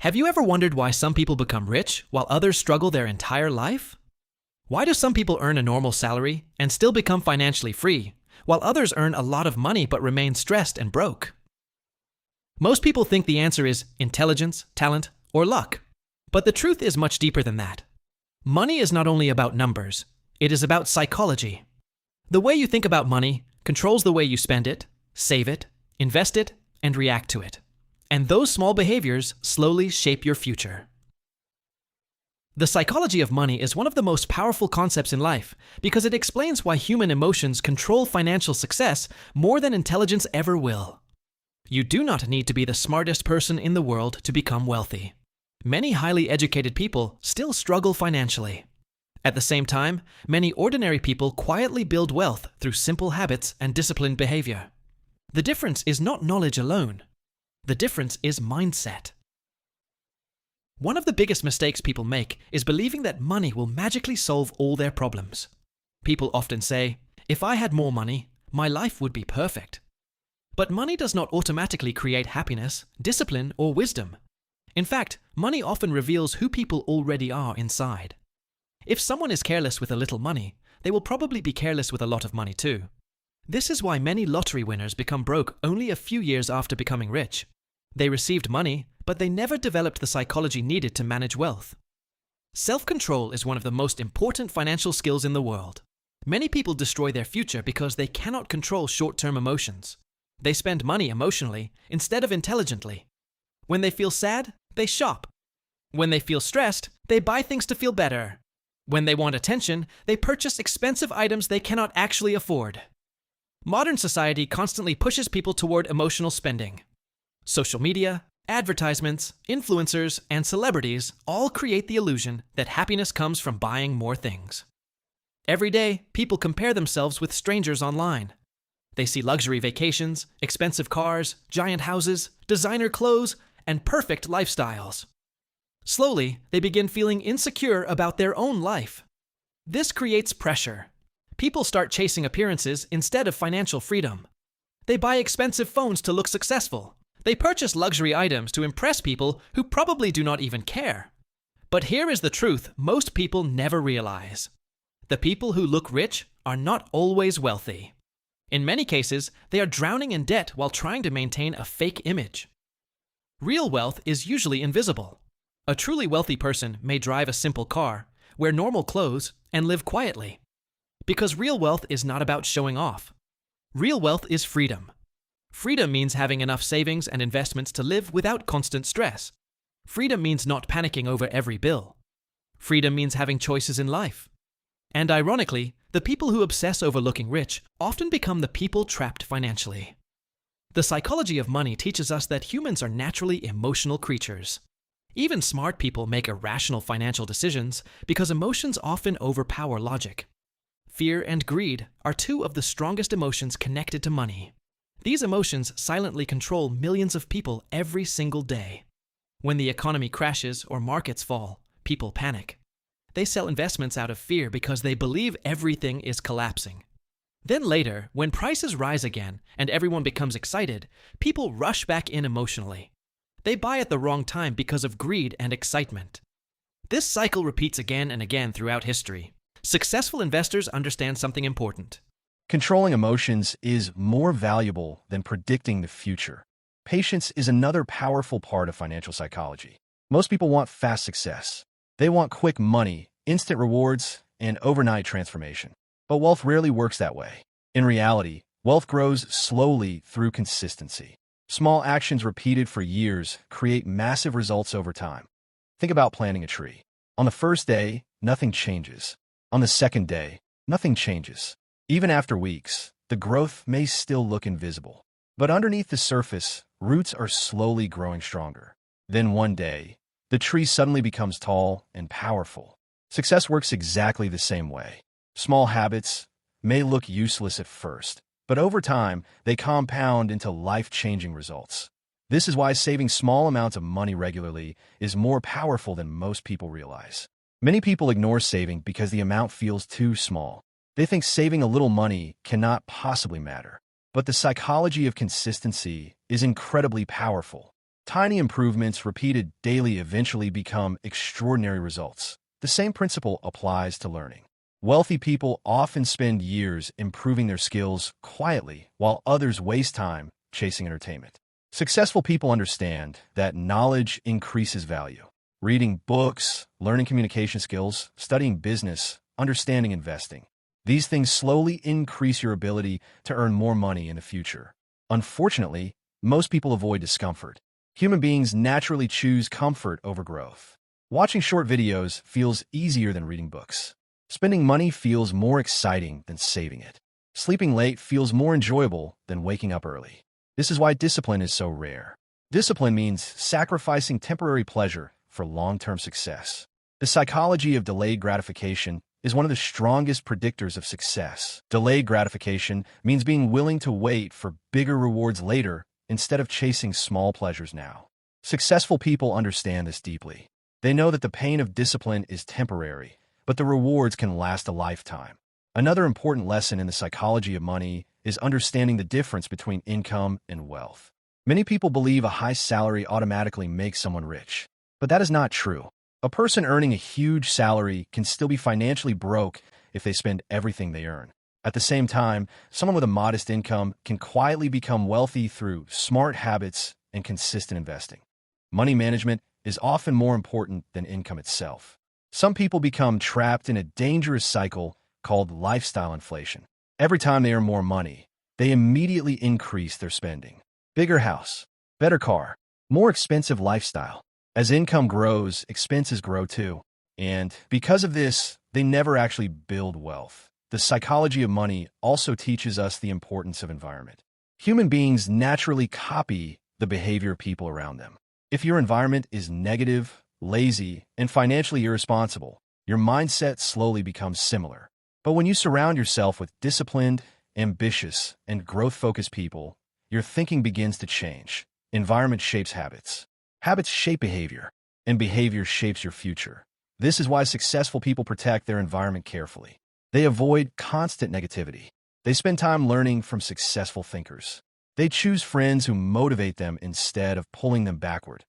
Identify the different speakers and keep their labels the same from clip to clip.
Speaker 1: Have you ever wondered why some people become rich while others struggle their entire life? Why do some people earn a normal salary and still become financially free, while others earn a lot of money but remain stressed and broke? Most people think the answer is intelligence, talent, or luck. But the truth is much deeper than that. Money is not only about numbers, it is about psychology. The way you think about money controls the way you spend it, save it, invest it, and react to it. And those small behaviors slowly shape your future. The psychology of money is one of the most powerful concepts in life because it explains why human emotions control financial success more than intelligence ever will. You do not need to be the smartest person in the world to become wealthy. Many highly educated people still struggle financially. At the same time, many ordinary people quietly build wealth through simple habits and disciplined behavior. The difference is not knowledge alone. The difference is mindset. One of the biggest mistakes people make is believing that money will magically solve all their problems. People often say, "If I had more money, my life would be perfect." But money does not automatically create happiness, discipline, or wisdom. In fact, money often reveals who people already are inside. If someone is careless with a little money, they will probably be careless with a lot of money too. This is why many lottery winners become broke only a few years after becoming rich. They received money, but they never developed the psychology needed to manage wealth. Self-control is one of the most important financial skills in the world. Many people destroy their future because they cannot control short-term emotions. They spend money emotionally instead of intelligently. When they feel sad, they shop. When they feel stressed, they buy things to feel better. When they want attention, they purchase expensive items they cannot actually afford. Modern society constantly pushes people toward emotional spending. Social media, advertisements, influencers, and celebrities all create the illusion that happiness comes from buying more things. Every day, people compare themselves with strangers online. They see luxury vacations, expensive cars, giant houses, designer clothes, and perfect lifestyles. Slowly, they begin feeling insecure about their own life. This creates pressure. People start chasing appearances instead of financial freedom. They buy expensive phones to look successful. They purchase luxury items to impress people who probably do not even care. But here is the truth most people never realize. The people who look rich are not always wealthy. In many cases, they are drowning in debt while trying to maintain a fake image. Real wealth is usually invisible. A truly wealthy person may drive a simple car, wear normal clothes, and live quietly. Because real wealth is not about showing off. Real wealth is freedom. Freedom means having enough savings and investments to live without constant stress. Freedom means not panicking over every bill. Freedom means having choices in life. And ironically, the people who obsess over looking rich often become the people trapped financially. The psychology of money teaches us that humans are naturally emotional creatures. Even smart people make irrational financial decisions because emotions often overpower logic. Fear and greed are two of the strongest emotions connected to money. These emotions silently control millions of people every single day. When the economy crashes or markets fall, people panic. They sell investments out of fear because they believe everything is collapsing. Then later, when prices rise again and everyone becomes excited, people rush back in emotionally. They buy at the wrong time because of greed and excitement. This cycle repeats again and again throughout history. Successful investors understand something important.
Speaker 2: Controlling emotions is more valuable than predicting the future. Patience is another powerful part of financial psychology. Most people want fast success. They want quick money, instant rewards, and overnight transformation. But wealth rarely works that way. In reality, wealth grows slowly through consistency. Small actions repeated for years create massive results over time. Think about planting a tree. On the first day, nothing changes. On the second day, nothing changes. Even after weeks, the growth may still look invisible. But underneath the surface, roots are slowly growing stronger. Then one day, the tree suddenly becomes tall and powerful. Success works exactly the same way. Small habits may look useless at first, but over time, they compound into life-changing results. This is why saving small amounts of money regularly is more powerful than most people realize. Many people ignore saving because the amount feels too small. They think saving a little money cannot possibly matter. But the psychology of consistency is incredibly powerful. Tiny improvements repeated daily eventually become extraordinary results. The same principle applies to learning. Wealthy people often spend years improving their skills quietly, while others waste time chasing entertainment. Successful people understand that knowledge increases value. Reading books, learning communication skills, studying business, understanding investing. These things slowly increase your ability to earn more money in the future. Unfortunately, most people avoid discomfort. Human beings naturally choose comfort over growth. Watching short videos feels easier than reading books. Spending money feels more exciting than saving it. Sleeping late feels more enjoyable than waking up early. This is why discipline is so rare. Discipline means sacrificing temporary pleasure for long-term success. The psychology of delayed gratification is one of the strongest predictors of success. Delayed gratification means being willing to wait for bigger rewards later instead of chasing small pleasures now. Successful people understand this deeply. They know that the pain of discipline is temporary, but the rewards can last a lifetime. Another important lesson in the psychology of money is understanding the difference between income and wealth. Many people believe a high salary automatically makes someone rich, but that is not true. A person earning a huge salary can still be financially broke if they spend everything they earn. At the same time, someone with a modest income can quietly become wealthy through smart habits and consistent investing. Money management is often more important than income itself. Some people become trapped in a dangerous cycle called lifestyle inflation. Every time they earn more money, they immediately increase their spending. Bigger house, better car, more expensive lifestyle. As income grows, expenses grow too. And because of this, they never actually build wealth. The psychology of money also teaches us the importance of environment. Human beings naturally copy the behavior of people around them. If your environment is negative, lazy, and financially irresponsible, your mindset slowly becomes similar. But when you surround yourself with disciplined, ambitious, and growth-focused people, your thinking begins to change. Environment shapes habits. Habits shape behavior, and behavior shapes your future. This is why successful people protect their environment carefully. They avoid constant negativity. They spend time learning from successful thinkers. They choose friends who motivate them instead of pulling them backward.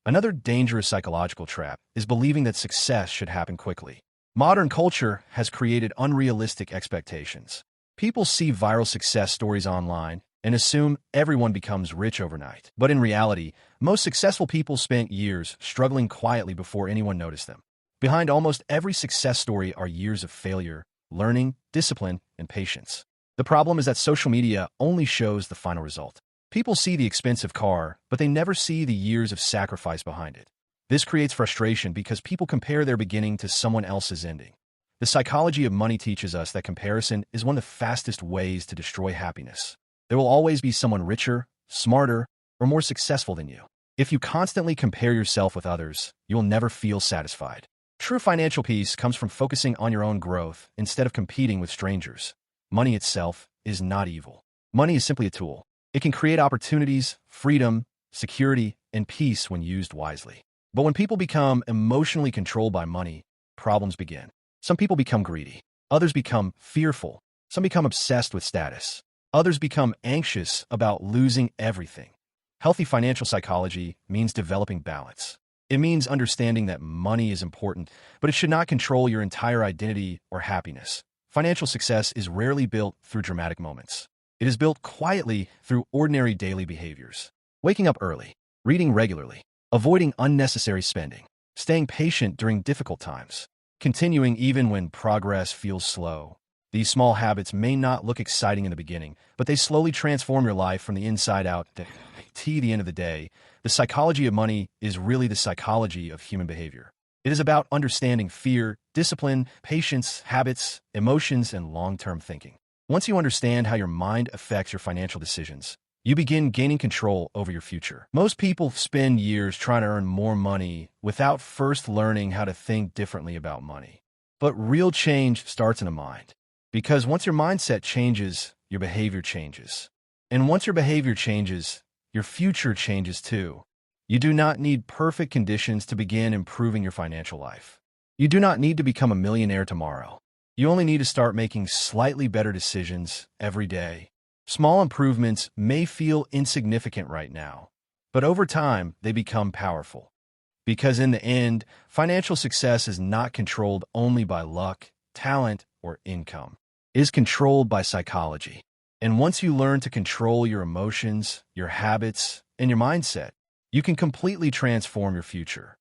Speaker 2: Another dangerous psychological trap is believing that success should happen quickly. Modern culture has created unrealistic expectations. People see viral success stories online and assume everyone becomes rich overnight. But in reality, most successful people spent years struggling quietly before anyone noticed them. Behind almost every success story are years of failure, learning, discipline, and patience. The problem is that social media only shows the final result. People see the expensive car, but they never see the years of sacrifice behind it. This creates frustration because people compare their beginning to someone else's ending. The psychology of money teaches us that comparison is one of the fastest ways to destroy happiness. There will always be someone richer, smarter, or more successful than you. If you constantly compare yourself with others, you will never feel satisfied. True financial peace comes from focusing on your own growth instead of competing with strangers. Money itself is not evil. Money is simply a tool. It can create opportunities, freedom, security, and peace when used wisely. But when people become emotionally controlled by money, problems begin. Some people become greedy. Others become fearful. Some become obsessed with status. Others become anxious about losing everything. Healthy financial psychology means developing balance. It means understanding that money is important, but it should not control your entire identity or happiness. Financial success is rarely built through dramatic moments. It is built quietly through ordinary daily behaviors. Waking up early, reading regularly, avoiding unnecessary spending, staying patient during difficult times, continuing even when progress feels slow. These small habits may not look exciting in the beginning, but they slowly transform your life from the inside out. At the end of the day, the psychology of money is really the psychology of human behavior. It is about understanding fear, discipline, patience, habits, emotions, and long-term thinking. Once you understand how your mind affects your financial decisions, you begin gaining control over your future. Most people spend years trying to earn more money without first learning how to think differently about money. But real change starts in the mind. Because once your mindset changes, your behavior changes. And once your behavior changes, your future changes too. You do not need perfect conditions to begin improving your financial life. You do not need to become a millionaire tomorrow. You only need to start making slightly better decisions every day. Small improvements may feel insignificant right now, But over time, they become powerful. Because in the end, financial success is not controlled only by luck, talent, or income. It is controlled by psychology. And once you learn to control your emotions, your habits, and your mindset, you can completely transform your future.